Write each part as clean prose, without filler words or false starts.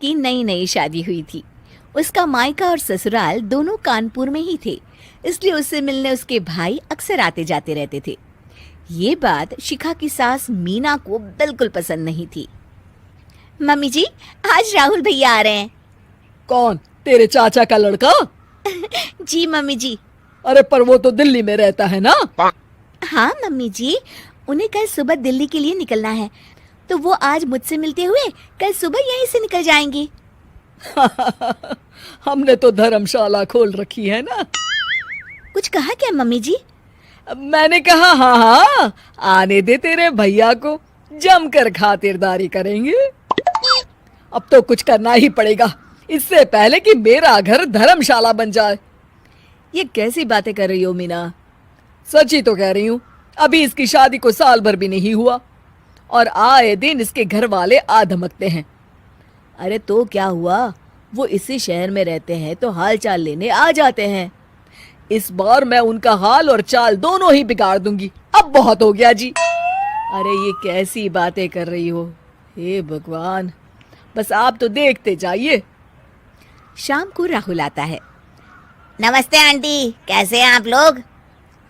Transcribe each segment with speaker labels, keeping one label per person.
Speaker 1: की नई नई शादी हुई थी। उसका मायका और ससुराल दोनों कानपुर में ही थे, इसलिए उससे मिलने उसके भाई अक्सर आते जाते रहते थे। ये बात शिखा की सास मीना को बिल्कुल पसंद नहीं थी। मम्मी जी, आज राहुल भैया आ रहे हैं।
Speaker 2: कौन, तेरे चाचा का लड़का?
Speaker 1: जी मम्मी जी।
Speaker 2: अरे पर वो तो दिल्ली में रहता है ना।
Speaker 1: हाँ मम्मी जी, उन्हें कल सुबह दिल्ली के लिए निकलना है, तो वो आज मुझसे मिलते हुए कल सुबह यहीं से निकल जाएंगे।
Speaker 2: हमने तो धर्मशाला खोल रखी है ना।
Speaker 1: कुछ कहा क्या मम्मी जी?
Speaker 2: मैंने कहा हाँ हाँ, आने दे तेरे भैया को, जमकर खातिरदारी करेंगे। अब तो कुछ करना ही पड़ेगा, इससे पहले कि मेरा घर धर्मशाला बन जाए।
Speaker 1: ये कैसी बातें कर रही हो मीना?
Speaker 2: सच ही तो कह रही हूँ। अभी इसकी शादी को साल भर भी नहीं हुआ और आए दिन इसके घर वाले आ धमकते हैं।
Speaker 1: अरे तो क्या हुआ, वो इसी शहर में रहते हैं तो हाल चाल लेने आ जाते हैं।
Speaker 2: इस बार मैं उनका हाल और चाल दोनों ही बिगाड़ दूंगी। अब बहुत हो गया जी।
Speaker 1: अरे ये कैसी बातें कर रही हो, हे भगवान।
Speaker 2: बस आप तो देखते जाइए।
Speaker 1: शाम को राहुल आता है। नमस्ते आंटी, कैसे हैं आप लोग?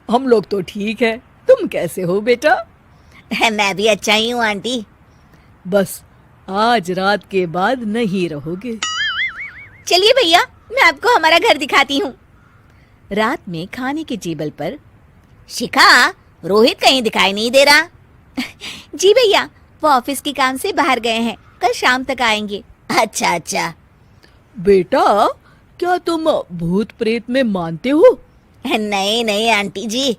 Speaker 2: हम लोग तो ठीक है, तुम कैसे हो बेटा?
Speaker 1: मैं भी अच्छा ही हूँ आंटी।
Speaker 2: बस आज रात के बाद नहीं रहोगे।
Speaker 1: चलिए भैया, मैं आपको हमारा घर दिखाती हूँ। रात में खाने के टेबल पर शिखा, रोहित कहीं दिखाई नहीं दे रहा। जी भैया, वो ऑफिस के काम से बाहर गए हैं, कल शाम तक आएंगे। अच्छा अच्छा।
Speaker 2: बेटा, क्या तुम भूत प्रेत में मानते हो?
Speaker 1: नहीं नहीं आंटी जी,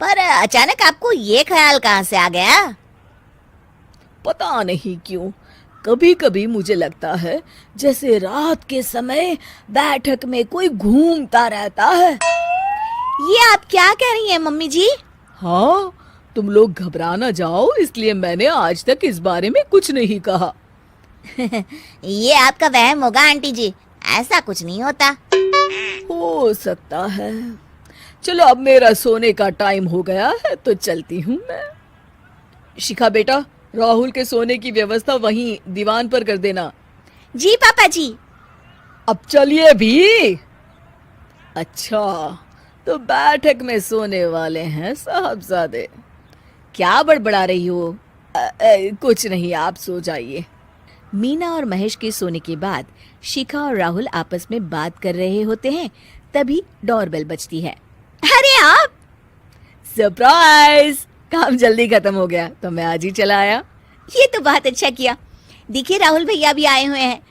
Speaker 1: पर अचानक आपको ये ख्याल कहाँ से आ गया?
Speaker 2: पता नहीं क्यों, कभी कभी मुझे लगता है जैसे रात के समय बैठक में कोई घूमता रहता है।
Speaker 1: ये आप क्या कह रही हैं मम्मी जी?
Speaker 2: हाँ, तुम लोग घबरा ना जाओ, इसलिए मैंने आज तक इस बारे में कुछ नहीं कहा।
Speaker 1: ये आपका वहम होगा आंटी जी, ऐसा कुछ नहीं होता।
Speaker 2: हो सकता है। चलो अब मेरा सोने का टाइम हो गया है तो चलती हूँ मैं। शिखा बेटा, राहुल के सोने की व्यवस्था वहीं दीवान पर कर देना।
Speaker 1: जी पापा जी।
Speaker 2: अब चलिए भी। अच्छा, तो बैठक में सोने वाले हैं साहबजादे।
Speaker 1: क्या बड़बड़ा रही हो?
Speaker 2: कुछ नहीं, आप सो जाइए।
Speaker 1: मीना और महेश के सोने के बाद शिखा और राहुल आपस में बात कर रहे होते हैं, तभी डोरबेल बजती है। अरे आप!
Speaker 2: सरप्राइज! काम जल्दी खत्म हो गया तो मैं आज ही चला आया।
Speaker 1: ये तो बहुत अच्छा किया। देखिए राहुल भैया भी आए हुए हैं,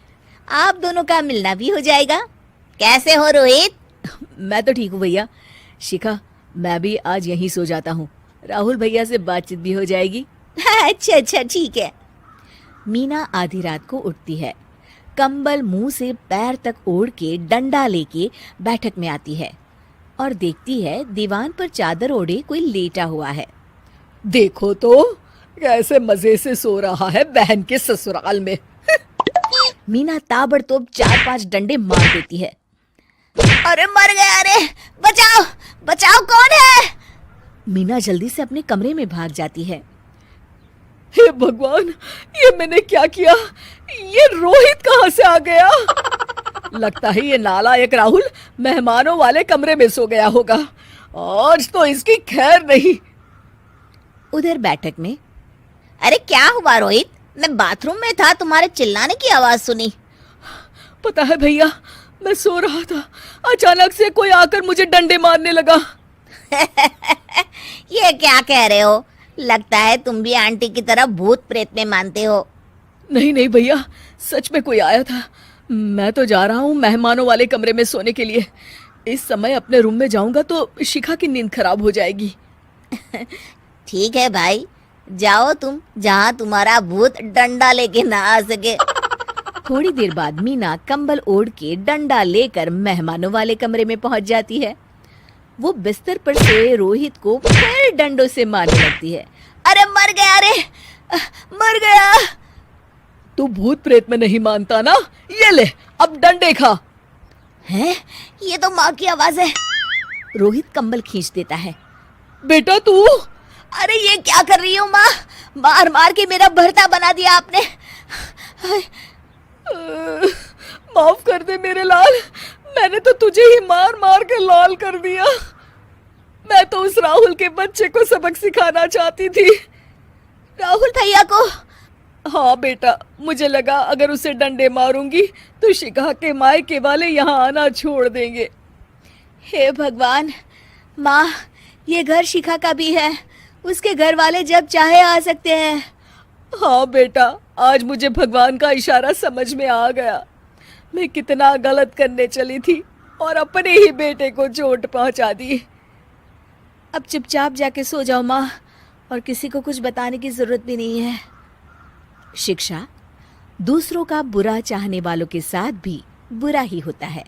Speaker 1: आप दोनों का मिलना भी हो जाएगा। कैसे हो रोहित?
Speaker 2: मैं तो ठीक हूँ भैया। शिखा, मैं भी आज यहीं सो जाता हूँ, राहुल भैया से बातचीत भी हो जाएगी।
Speaker 1: अच्छा अच्छा ठीक है। मीना आधी रात को उठती है, कंबल मुंह से पैर तक ओढ़ के डंडा लेके बैठक में आती है और देखती है दीवान पर चादर ओढ़े कोई लेटा हुआ है।
Speaker 2: देखो तो कैसे मजे से सो रहा है बहन के ससुराल में।
Speaker 1: मीना ताबड़तोड़ 4-5 डंडे मार देती है। अरे मर गया, अरे बचाओ बचाओ, कौन है? मीना जल्दी से अपने कमरे में भाग जाती है।
Speaker 2: हे भगवान, ये मैंने क्या किया? ये रोहित कहाँ से आ गया? लगता है ये नालायक राहुल मेहमानों वाले कमरे में सो गया होगा। आज तो इसकी खैर नहीं।
Speaker 1: उधर बैठक में, अरे क्या हुआ रोहित? मैं बाथरूम में था, तुम्हारे चिल्लाने की आवाज सुनी।
Speaker 2: पता है भैया, मैं सो रहा था, अचानक से कोई आकर मुझे डंडे मारने लगा।
Speaker 1: ये क्या कह रहे हो? लगता है तुम भी आंटी की तरह भूत प्रेत में मानते हो।
Speaker 2: नहीं नहीं भैया, सच में कोई आया था। मैं तो जा रहा हूँ मेहमानों वाले कमरे में सोने के लिए। इस समय अपने रूम में जाऊंगा तो शिखा की नींद खराब हो जाएगी।
Speaker 1: ठीक है भाई, जाओ तुम, जहाँ तुम्हारा भूत डंडा लेके ना आ सके। थोड़ी देर बाद मीना कंबल ओढ़ के डंडा लेकर मेहमानों वाले कमरे में पहुंच जाती है। वो बिस्तर पर सोए रोहित को फिर डंडों से मारने लगती है। अरे मर गया, अरे मर गया।
Speaker 2: तू भूत प्रेत में नहीं मानता ना? ये ले, अब डंडे खा।
Speaker 1: हैं? ये तो माँ की आवाज है। रोहित कंबल खींच देता है।
Speaker 2: बेटा तू!
Speaker 1: अरे ये क्या कर रही हो माँ? मार मार के मेरा भरता बना दिया आपने।
Speaker 2: माफ कर दे मेरे लाल, मैंने तो तुझे ही मार मार के लाल कर दिया। मैं तो उस राहुल के बच्चे को सबक सिखाना चाहती थी।
Speaker 1: राहुल भैया को?
Speaker 2: हाँ बेटा, मुझे लगा अगर उसे डंडे मारूंगी तो शिखा के मायके वाले यहाँ आना छोड़ देंगे।
Speaker 1: हे भगवान, माँ, ये घर शिखा का भी है, उसके घर वाले जब चाहे आ सकते हैं।
Speaker 2: हाँ बेटा, आज मुझे भगवान का इशारा समझ में आ गया। मैं कितना गलत करने चली थी और अपने ही बेटे को चोट पहुंचा दी।
Speaker 1: अब चुपचाप जाके सो जाओ माँ, और किसी को कुछ बताने की जरूरत भी नहीं है। शिक्षा दूसरों का बुरा चाहने वालों के साथ भी बुरा ही होता है।